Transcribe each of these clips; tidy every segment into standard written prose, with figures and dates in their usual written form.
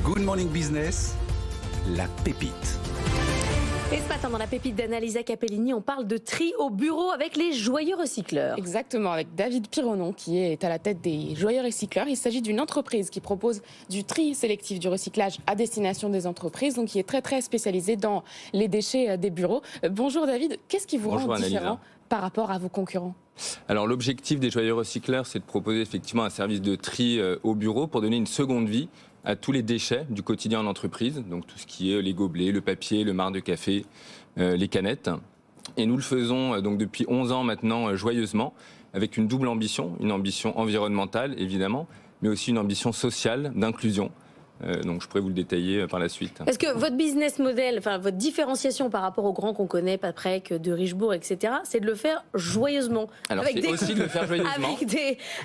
Good Morning Business, la pépite. Et ce matin, dans la pépite d'Annalisa Capellini, on parle de tri au bureau avec les joyeux recycleurs. Exactement, avec David Pironon qui est à la tête des joyeux recycleurs. Il s'agit d'une entreprise qui propose du tri sélectif du recyclage à destination des entreprises, donc qui est très spécialisée dans les déchets des bureaux. Bonjour David, qu'est-ce qui vous rend différent par rapport à vos concurrents ? Alors l'objectif des joyeux recycleurs, c'est de proposer effectivement un service de tri au bureau pour donner une seconde vie à tous les déchets du quotidien en entreprise, donc tout ce qui est les gobelets, le papier, le marc de café, les canettes. Et nous le faisons donc depuis 11 ans maintenant joyeusement, avec une double ambition, une ambition environnementale évidemment, mais aussi une ambition sociale d'inclusion. Donc je pourrais vous le détailler par la suite. Est-ce que votre business model, enfin votre différenciation par rapport aux grands qu'on connaît, Paprec, de Richebourg, etc., c'est de le faire joyeusement? Alors c'est aussi de le faire joyeusement.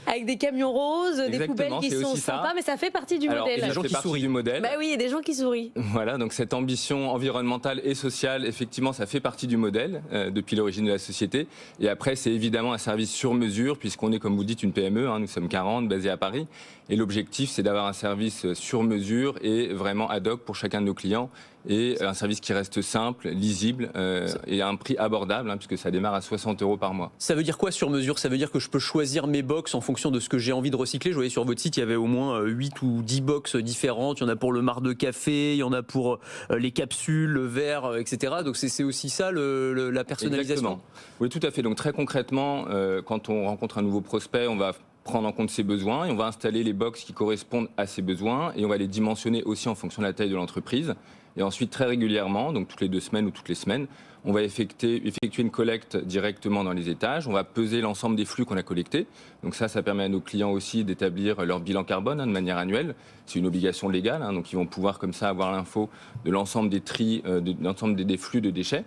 Avec des camions roses, des poubelles qui sont sympas, mais ça fait partie du modèle. Il y a des gens qui sourient du modèle. Bah oui, il y a des gens qui sourient. Voilà, donc cette ambition environnementale et sociale, effectivement, ça fait partie du modèle depuis l'origine de la société. Et après, c'est évidemment un service sur mesure, puisqu'on est, comme vous dites, une PME, nous sommes 40, basés à Paris. Et l'objectif, c'est d'avoir un service sur mesure et vraiment ad hoc pour chacun de nos clients, et un service qui reste simple, lisible et à un prix abordable, puisque ça démarre à 60 € par mois. Ça veut dire quoi sur mesure? Ça veut dire que je peux choisir mes box en fonction de ce que j'ai envie de recycler. Je voyais sur votre site, il y avait au moins 8 ou 10 box différentes. Il y en a pour le marc de café, il y en a pour les capsules, le verre, etc. Donc c'est aussi ça la personnalisation. Exactement. Oui, tout à fait. Donc très concrètement, quand on rencontre un nouveau prospect, on va prendre en compte ses besoins et on va installer les box qui correspondent à ses besoins et on va les dimensionner aussi en fonction de la taille de l'entreprise. Et ensuite, très régulièrement, donc toutes les 2 semaines ou toutes les semaines, on va effectuer une collecte directement dans les étages. On va peser l'ensemble des flux qu'on a collectés. Donc ça permet à nos clients aussi d'établir leur bilan carbone de manière annuelle. C'est une obligation légale, donc ils vont pouvoir comme ça avoir l'info de l'ensemble des tris, de l'ensemble des flux de déchets.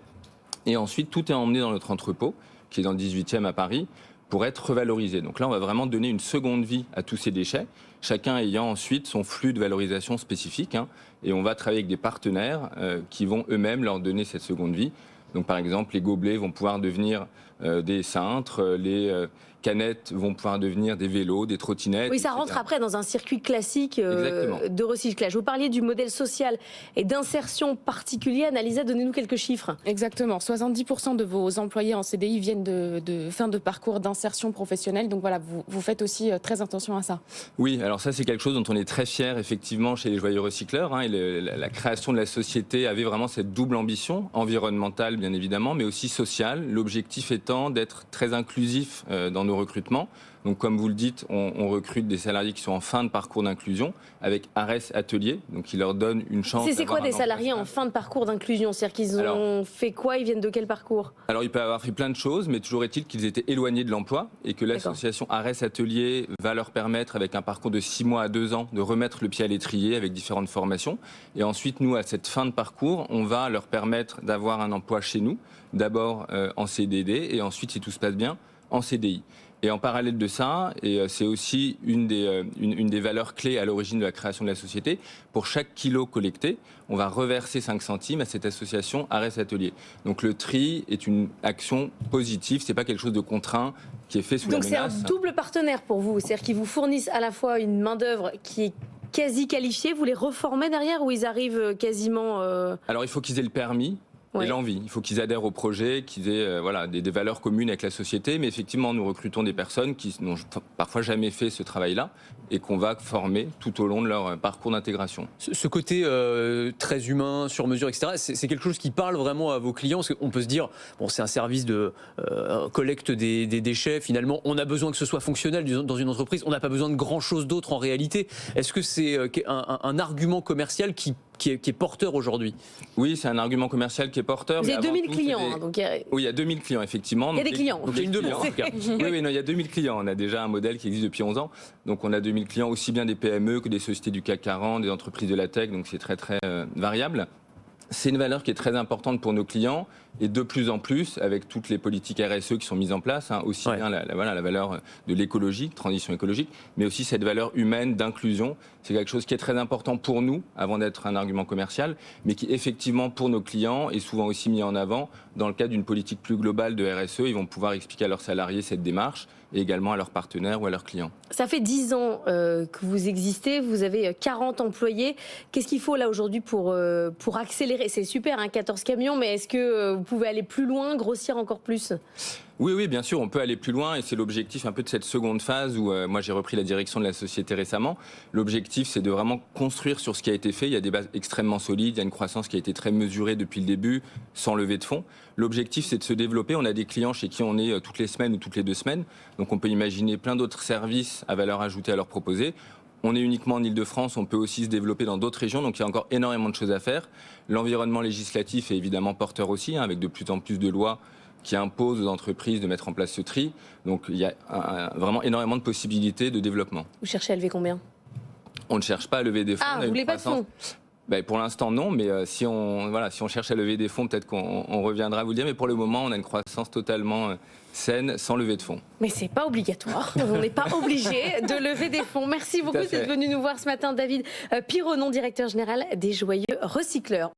Et ensuite, tout est emmené dans notre entrepôt, qui est dans le 18e à Paris, pour être revalorisé. Donc là, on va vraiment donner une seconde vie à tous ces déchets, chacun ayant ensuite son flux de valorisation spécifique. Et on va travailler avec des partenaires qui vont eux-mêmes leur donner cette seconde vie. Donc par exemple, les gobelets vont pouvoir devenir des cintres, les canettes vont pouvoir devenir des vélos, des trottinettes. Oui, ça rentre après dans un circuit classique de recyclage. Vous parliez du modèle social et d'insertion particulier. Annalisa, donnez-nous quelques chiffres. Exactement. 70% de vos employés en CDI viennent de fin de parcours d'insertion professionnelle. Donc voilà, vous faites aussi très attention à ça. Oui, alors ça c'est quelque chose dont on est très fiers effectivement chez les joyeux recycleurs. Et la création de la société avait vraiment cette double ambition, environnementale bien évidemment, mais aussi sociale. L'objectif étant d'être très inclusif dans nos recrutement. Donc comme vous le dites, on recrute des salariés qui sont en fin de parcours d'inclusion avec Ares Atelier, donc qui leur donne une chance. C'est quoi des salariés en fin de parcours d'inclusion? C'est-à-dire qu'ils ont fait quoi? Ils viennent de quel parcours? Alors ils peuvent avoir fait plein de choses, mais toujours est-il qu'ils étaient éloignés de l'emploi et que l'association Ares Atelier va leur permettre, avec un parcours de 6 mois à 2 ans, de remettre le pied à l'étrier avec différentes formations. Et ensuite, nous, à cette fin de parcours, on va leur permettre d'avoir un emploi chez nous, d'abord en CDD et ensuite, si tout se passe bien, en CDI. Et en parallèle de ça, et c'est aussi une des valeurs clés à l'origine de la création de la société, pour chaque kilo collecté, on va reverser 5 centimes à cette association Ares Atelier. Donc le tri est une action positive, c'est pas quelque chose de contraint qui est fait sous la menace. Donc c'est un double partenaire pour vous, c'est-à-dire qu'ils vous fournissent à la fois une main-d'œuvre qui est quasi qualifiée, vous les reformez derrière ou ils arrivent quasiment... Alors il faut qu'ils aient le permis. Et l'envie. Il faut qu'ils adhèrent au projet, qu'ils aient des valeurs communes avec la société. Mais effectivement, nous recrutons des personnes qui n'ont parfois jamais fait ce travail-là et qu'on va former tout au long de leur parcours d'intégration. Ce côté très humain, sur mesure, etc., c'est quelque chose qui parle vraiment à vos clients. Parce qu'on peut se dire, bon, c'est un service de collecte des déchets. Finalement, on a besoin que ce soit fonctionnel dans une entreprise. On n'a pas besoin de grand-chose d'autre en réalité. Est-ce que c'est un argument commercial qui est porteur aujourd'hui? Oui, c'est un argument commercial qui est porteur. Vous avez 2000 clients. Oui, il y a 2000 clients, effectivement. Il y a des clients. Donc il y a une demande, en tout cas. Oui, non, il y a 2000 clients. On a déjà un modèle qui existe depuis 11 ans. Donc on a 2000 clients, aussi bien des PME que des sociétés du CAC 40, des entreprises de la tech. Donc c'est très variable. C'est une valeur qui est très importante pour nos clients Et de plus en plus, avec toutes les politiques RSE qui sont mises en place, aussi bien la valeur de l'écologie, transition écologique, mais aussi cette valeur humaine d'inclusion. C'est quelque chose qui est très important pour nous, avant d'être un argument commercial, mais qui effectivement pour nos clients est souvent aussi mis en avant dans le cadre d'une politique plus globale de RSE. Ils vont pouvoir expliquer à leurs salariés cette démarche et également à leurs partenaires ou à leurs clients. Ça fait 10 ans que vous existez, vous avez 40 employés. Qu'est-ce qu'il faut là aujourd'hui pour accélérer? C'est super, 14 camions, mais est-ce que vous pouvez aller plus loin, grossir encore plus? Oui, bien sûr, on peut aller plus loin et c'est l'objectif un peu de cette seconde phase où moi j'ai repris la direction de la société récemment. L'objectif, c'est de vraiment construire sur ce qui a été fait. Il y a des bases extrêmement solides, il y a une croissance qui a été très mesurée depuis le début, sans levée de fonds. L'objectif, c'est de se développer. On a des clients chez qui on est toutes les semaines ou toutes les 2 semaines. Donc on peut imaginer plein d'autres services à valeur ajoutée à leur proposer. On est uniquement en Ile-de-France, on peut aussi se développer dans d'autres régions, donc il y a encore énormément de choses à faire. L'environnement législatif est évidemment porteur aussi, avec de plus en plus de lois qui impose aux entreprises de mettre en place ce tri. Donc il y a vraiment énormément de possibilités de développement. Vous cherchez à lever combien? On ne cherche pas à lever des fonds. Ah, vous voulez pas de fonds? Pour l'instant non, mais si on cherche à lever des fonds, peut-être qu'on reviendra vous le dire. Mais pour le moment, on a une croissance totalement saine, sans lever de fonds. Mais c'est pas obligatoire. On n'est pas obligé de lever des fonds. Merci beaucoup d'être venu nous voir ce matin, David Pironon, directeur général des Joyeux Recycleurs.